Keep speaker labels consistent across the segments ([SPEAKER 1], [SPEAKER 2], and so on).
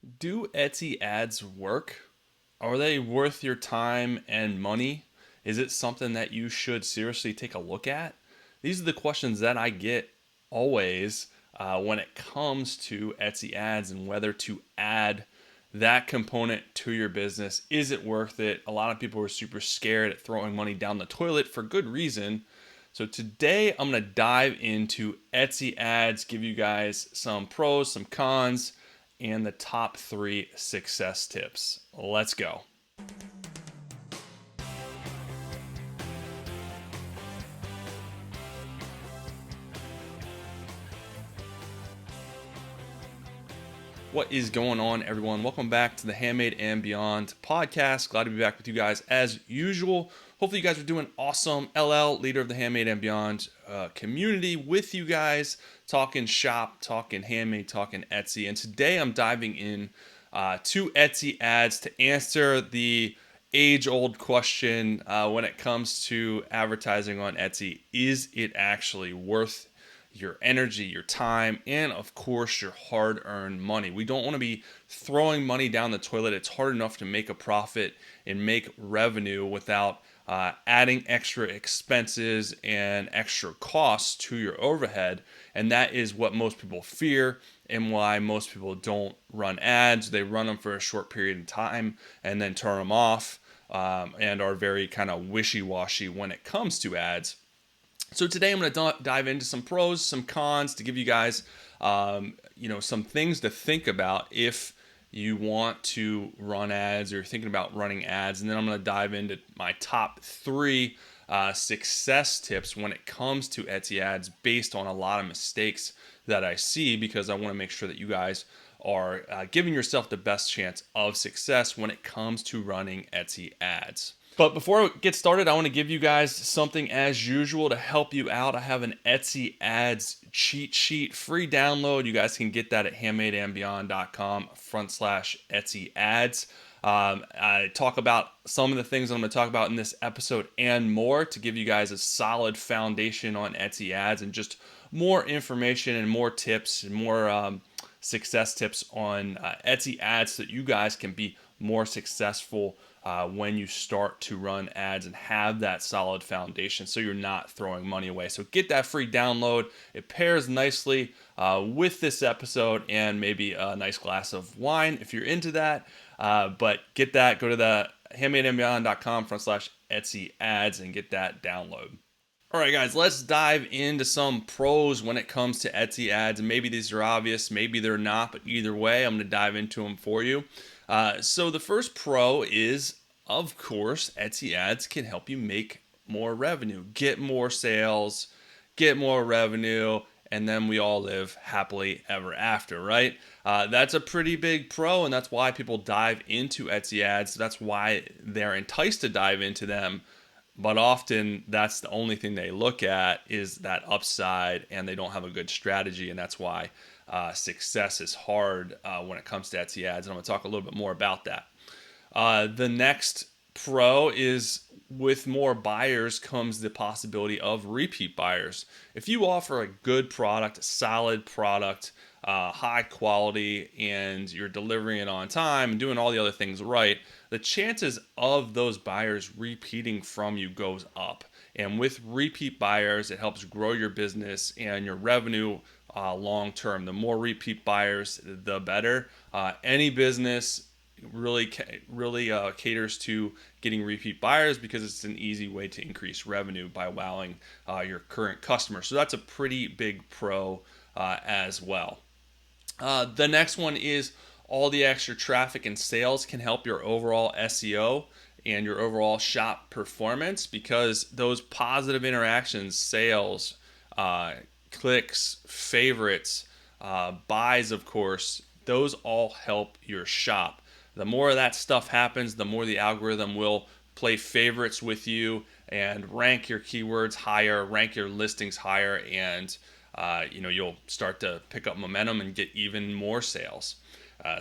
[SPEAKER 1] Do Etsy ads work? Are they worth your time and money? Is it something that you should seriously take a look at? These are the questions that I get always when it comes to Etsy ads and whether to add that component to your business. Is it worth it? A lot of people are super scared at throwing money down the toilet for good reason. So today I'm going to dive into Etsy ads, give you guys some pros, some cons, and the top 3 success tips. Let's go. What is going on, everyone? Welcome back to the Handmade and Beyond podcast. Glad to be back with you guys as usual. Hopefully, you guys are doing awesome. LL, leader of the Handmade and Beyond community, with you guys, talking shop, talking handmade, talking Etsy. And today I'm diving in to Etsy ads to answer the age-old question when it comes to advertising on Etsy. Is it actually worth your energy, your time, and of course your hard-earned money? We don't want to be throwing money down the toilet. It's hard enough to make a profit and make revenue without adding extra expenses and extra costs to your overhead. And that is what most people fear and why most people don't run ads. They run them for a short period of time and then turn them off, and are very kind of wishy-washy when it comes to ads. So today I'm going to dive into some pros, some cons to give you guys, some things to think about if you want to run ads or you're thinking about running ads. And then I'm going to dive into my top 3 success tips when it comes to Etsy ads based on a lot of mistakes that I see, because I want to make sure that you guys are giving yourself the best chance of success when it comes to running Etsy ads. But before I get started, I want to give you guys something as usual to help you out. I have an Etsy ads cheat sheet, free download. You guys can get that at handmadeandbeyond.com/Etsy ads. I talk about some of the things I'm going to talk about in this episode and more to give you guys a solid foundation on Etsy ads and just more information and more tips and more success tips on Etsy ads so that you guys can be more successful when you start to run ads and have that solid foundation so you're not throwing money away. So get that free download. It pairs nicely with this episode and maybe a nice glass of wine if you're into that. But get that. Go to the handmadeandbeyond.com/Etsy ads and get that download. All right, guys, let's dive into some pros when it comes to Etsy ads. And maybe these are obvious, maybe they're not, but either way, I'm going to dive into them for you. So the first pro is, of course, Etsy ads can help you make more revenue, get more sales, get more revenue, and then we all live happily ever after, right? That's a pretty big pro, and that's why people dive into Etsy ads. That's why they're enticed to dive into them. But often that's the only thing they look at is that upside, and they don't have a good strategy, and that's why success is hard when it comes to Etsy ads. And I'm going to talk a little bit more about that. The next pro is, with more buyers comes the possibility of repeat buyers. If you offer a good product, a solid product, high quality, and you're delivering it on time and doing all the other things right, the chances of those buyers repeating from you goes up. And with repeat buyers, it helps grow your business and your revenue long term. The more repeat buyers, the better. Any business really caters to getting repeat buyers because it's an easy way to increase revenue by wowing your current customers. So that's a pretty big pro as well. The next one is all the extra traffic and sales can help your overall SEO and your overall shop performance, because those positive interactions, sales, clicks, favorites, buys, of course, those all help your shop. The more of that stuff happens, the more the algorithm will play favorites with you and rank your keywords higher, rank your listings higher, and you'll start to pick up momentum and get even more sales.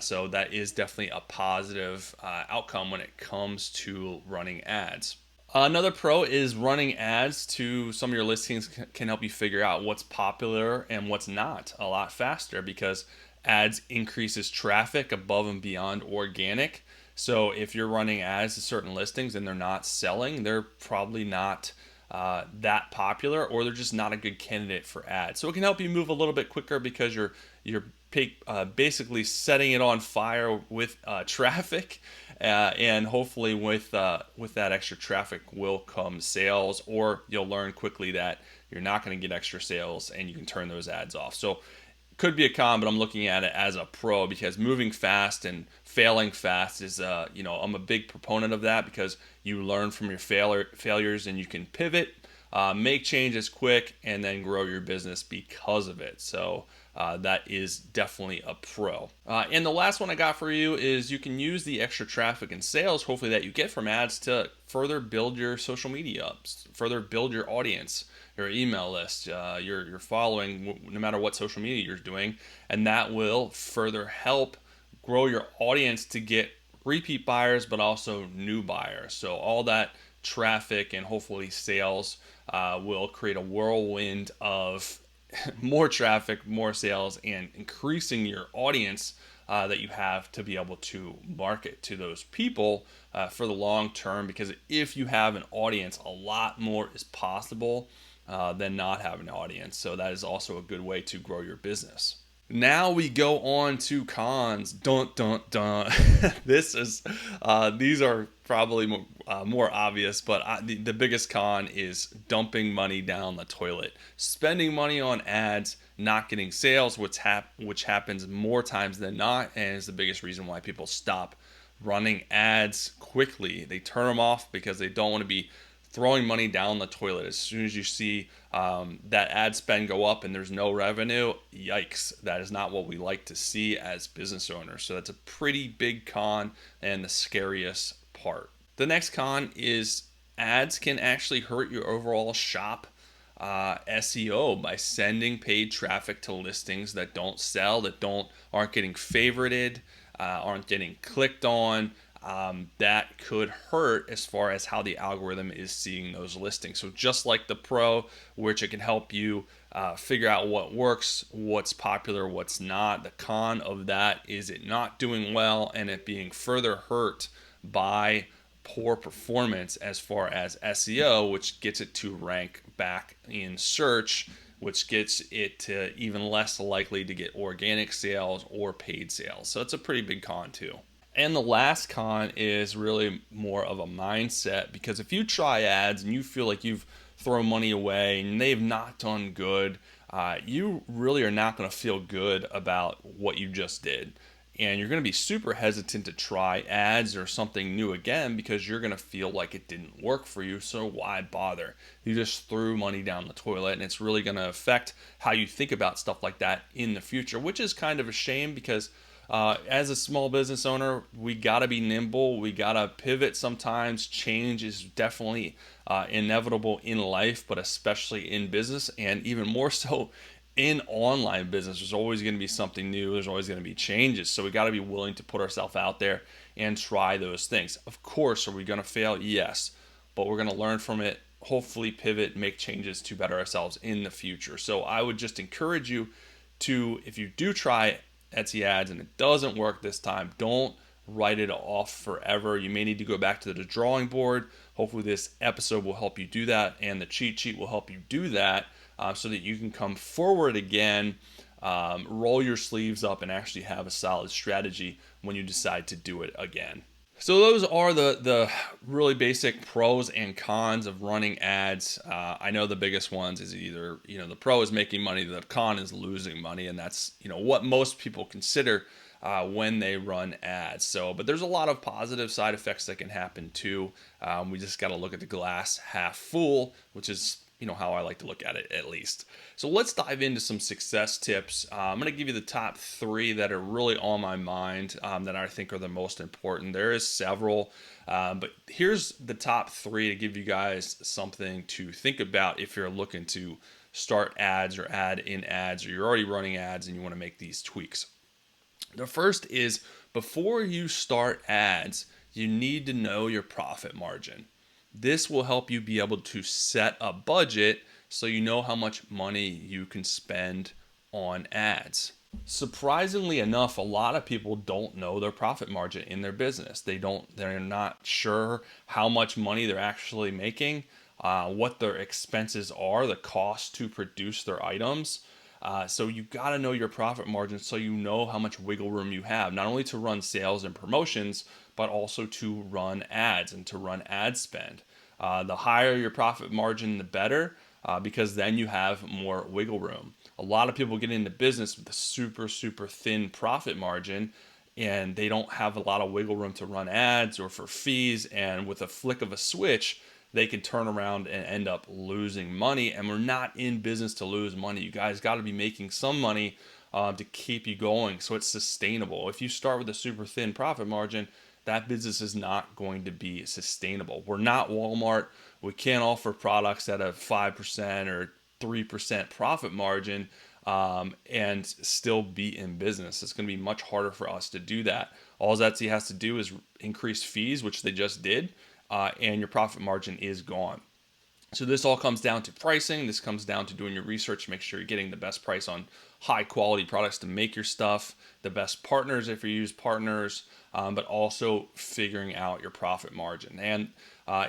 [SPEAKER 1] So that is definitely a positive outcome when it comes to running ads. Another pro is running ads to some of your listings can help you figure out what's popular and what's not a lot faster, because ads increases traffic above and beyond organic. So if you're running ads to certain listings and they're not selling, they're probably not that popular, or they're just not a good candidate for ads. So it can help you move a little bit quicker because you're basically setting it on fire with traffic, and hopefully with that extra traffic will come sales, or you'll learn quickly that you're not going to get extra sales and you can turn those ads off. So could be a con, but I'm looking at it as a pro because moving fast and failing fast is, I'm a big proponent of that because you learn from your failures and you can pivot, make changes quick, and then grow your business because of it. So that is definitely a pro. And the last one I got for you is you can use the extra traffic and sales, hopefully, that you get from ads to further build your social media up, further build your audience, your email list, your following, no matter what social media you're doing, and that will further help grow your audience to get repeat buyers, but also new buyers. So all that traffic and hopefully sales will create a whirlwind of more traffic, more sales, and increasing your audience that you have to be able to market to those people for the long term. Because if you have an audience, a lot more is possible than not having an audience. So that is also a good way to grow your business. Now we go on to cons. Dun dun dun. These are probably more obvious, but the biggest con is dumping money down the toilet, spending money on ads, not getting sales, which happens more times than not, and is the biggest reason why people stop running ads quickly. They turn them off because they don't want to be throwing money down the toilet. As soon as you see that ad spend go up and there's no revenue, yikes, that is not what we like to see as business owners. So that's a pretty big con and the scariest part. The next con is ads can actually hurt your overall shop SEO by sending paid traffic to listings that don't sell, that aren't getting favorited, aren't getting clicked on. That could hurt as far as how the algorithm is seeing those listings. So just like the pro, which it can help you figure out what works, what's popular, what's not, the con of that is it not doing well and it being further hurt by poor performance as far as SEO, which gets it to rank back in search, which gets it to even less likely to get organic sales or paid sales. So it's a pretty big con too. And the last con is really more of a mindset, because if you try ads and you feel like you've thrown money away and they've not done good, you really are not going to feel good about what you just did. And you're going to be super hesitant to try ads or something new again because you're going to feel like it didn't work for you. So why bother? You just threw money down the toilet, and it's really going to affect how you think about stuff like that in the future, which is kind of a shame because as a small business owner, we got to be nimble. We got to pivot sometimes. Change is definitely inevitable in life, but especially in business, and even more so in online business. There's always going to be something new. There's always going to be changes. So we got to be willing to put ourselves out there and try those things. Of course, are we going to fail? Yes, but we're going to learn from it, hopefully pivot, make changes to better ourselves in the future. So I would just encourage you to, if you do try Etsy ads and it doesn't work this time, don't write it off forever. You may need to go back to the drawing board. Hopefully this episode will help you do that, and the cheat sheet will help you do that so that you can come forward again, roll your sleeves up, and actually have a solid strategy when you decide to do it again. So those are the really basic pros and cons of running ads. I know the biggest ones is either, the pro is making money, the con is losing money, and that's, what most people consider when they run ads. But there's a lot of positive side effects that can happen too. We just got to look at the glass half full, which is how I like to look at it, at least. So let's dive into some success tips. I'm going to give you the top 3 that are really on my mind that I think are the most important. There is several, but here's the top 3 to give you guys something to think about if you're looking to start ads or add in ads, or you're already running ads and you want to make these tweaks. The first is, before you start ads, you need to know your profit margin. This will help you be able to set a budget so you know how much money you can spend on ads. Surprisingly enough, a lot of people don't know their profit margin in their business. They're not sure how much money they're actually making, what their expenses are, the cost to produce their items. So you got to know your profit margin so you know how much wiggle room you have, not only to run sales and promotions, but also to run ads and to run ad spend. The higher your profit margin, the better, because then you have more wiggle room. A lot of people get into business with a super, super thin profit margin, and they don't have a lot of wiggle room to run ads or for fees. And with a flick of a switch, they can turn around and end up losing money. And we're not in business to lose money. You guys got to be making some money to keep you going so it's sustainable. If you start with a super thin profit margin, that business is not going to be sustainable. We're not Walmart. We can't offer products at a 5% or 3% profit margin and still be in business. It's going to be much harder for us to do that. All Etsy has to do is increase fees, which they just did, and your profit margin is gone. So this all comes down to pricing. This comes down to doing your research, make sure you're getting the best price on high quality products to make your stuff, the best partners if you use partners, but also figuring out your profit margin. And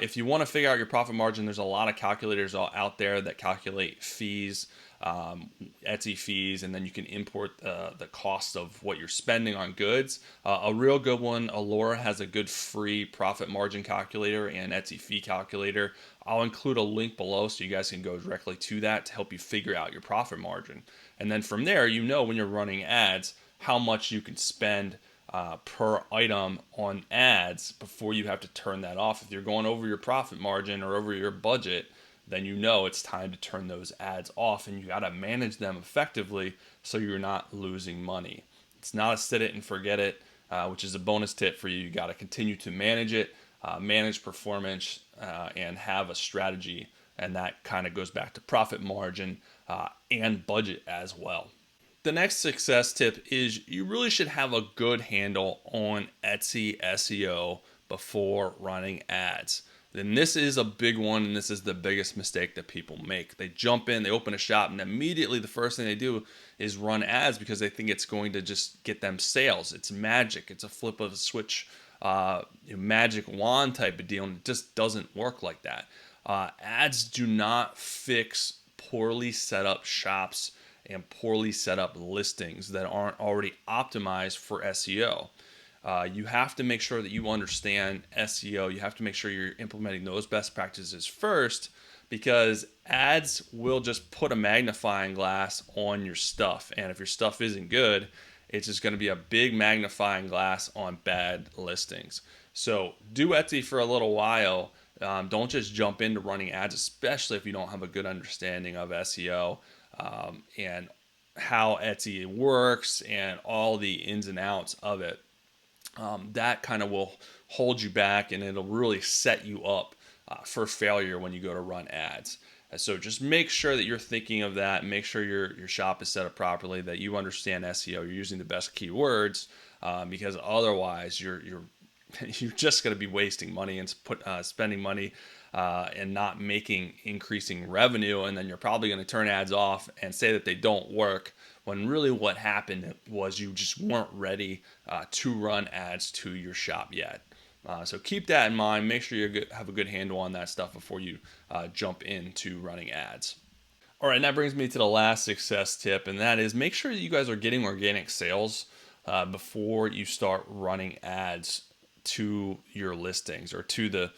[SPEAKER 1] if you want to figure out your profit margin, there's a lot of calculators out there that calculate fees, Etsy fees, and then you can import the cost of what you're spending on goods. A real good one, Allura has a good free profit margin calculator and Etsy fee calculator. I'll include a link below so you guys can go directly to that to help you figure out your profit margin. And then from there, you know when you're running ads how much you can spend per item on ads before you have to turn that off. If you're going over your profit margin or over your budget, then you know it's time to turn those ads off, and you got to manage them effectively so you're not losing money. It's not a set it and forget it, which is a bonus tip for you. You got to continue to manage it, manage performance, and have a strategy. And that kind of goes back to profit margin and budget as well. The next success tip is you really should have a good handle on Etsy SEO before running ads. Then this is a big one, and this is the biggest mistake that people make. They jump in, they open a shop, and immediately the first thing they do is run ads because they think it's going to just get them sales. It's magic. It's a flip of a switch, magic wand type of deal, and it just doesn't work like that. Ads do not fix poorly set up shops and poorly set up listings that aren't already optimized for SEO. You have to make sure that you understand SEO. You have to make sure you're implementing those best practices first, because ads will just put a magnifying glass on your stuff. And if your stuff isn't good, it's just going to be a big magnifying glass on bad listings. So do Etsy for a little while. Don't just jump into running ads, especially if you don't have a good understanding of SEO and how Etsy works and all the ins and outs of it. That kind of will hold you back, and it'll really set you up for failure when you go to run ads. And so just make sure that you're thinking of that. Make sure your shop is set up properly, that you understand SEO, you're using the best keywords, because otherwise you're you're just going to be wasting money and spending money and not making increasing revenue. And then you're probably going to turn ads off and say that they don't work, when really what happened was you just weren't ready to run ads to your shop yet. So keep that in mind. Make sure you have a good handle on that stuff before you jump into running ads. All right, and that brings me to the last success tip, and that is make sure that you guys are getting organic sales before you start running ads to your listings, or to the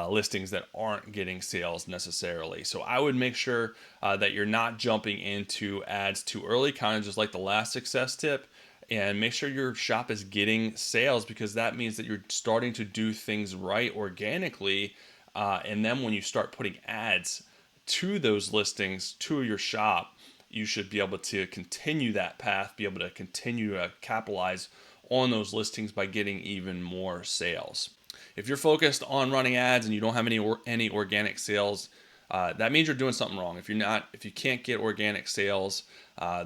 [SPEAKER 1] listings that aren't getting sales necessarily. So I would make sure that you're not jumping into ads too early, kind of just like the last success tip, and make sure your shop is getting sales, because that means that you're starting to do things right organically. And then when you start putting ads to those listings, to your shop, you should be able to continue that path, be able to continue to capitalize on those listings by getting even more sales. If you're focused on running ads and you don't have any organic sales, that means you're doing something wrong. If you can't get organic sales,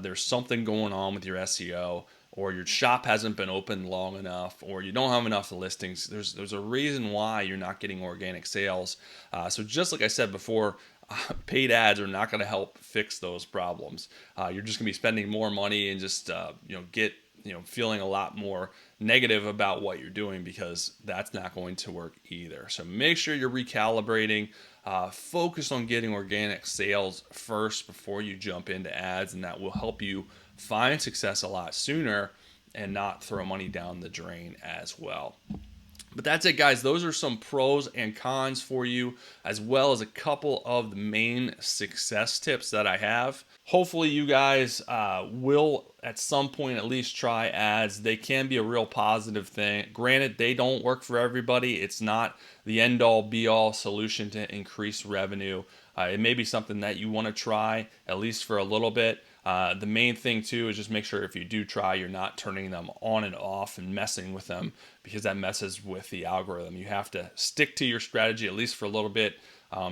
[SPEAKER 1] there's something going on with your SEO, or your shop hasn't been open long enough, or you don't have enough listings. There's a reason why you're not getting organic sales. So just like I said before, paid ads are not going to help fix those problems. You're just going to be spending more money and just get feeling a lot more negative about what you're doing, because that's not going to work either. So make sure you're recalibrating. Focus on getting organic sales first before you jump into ads, and that will help you find success a lot sooner and not throw money down the drain as well. But that's it, guys. Those are some pros and cons for you, as well as a couple of the main success tips that I have. Hopefully you guys will at some point at least try ads. They can be a real positive thing. Granted, they don't work for everybody. It's not the end-all be-all solution to increase revenue. It may be something that you want to try at least for a little bit. The main thing too is just make sure if you do try, you're not turning them on and off and messing with them, because that messes with the algorithm. You have to stick to your strategy at least for a little bit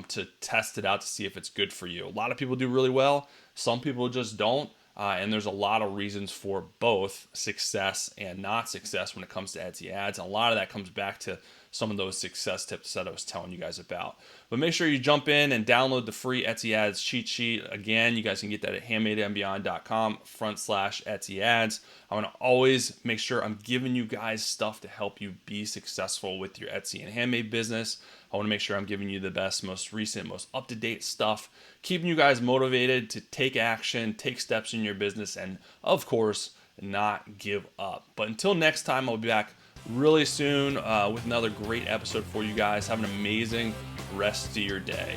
[SPEAKER 1] to test it out to see if it's good for you. A lot of people do really well. Some people just don't. And there's a lot of reasons for both success and not success when it comes to Etsy ads. And a lot of that comes back to some of those success tips that I was telling you guys about. But make sure you jump in and download the free Etsy ads cheat sheet. Again, you guys can get that at handmadeandbeyond.com/Etsy ads. I want to always make sure I'm giving you guys stuff to help you be successful with your Etsy and handmade business. I want to make sure I'm giving you the best, most recent, most up-to-date stuff, keeping you guys motivated to take action, take steps in your business, and of course, not give up. But until next time, I'll be back really soon with another great episode for you guys. Have an amazing rest of your day.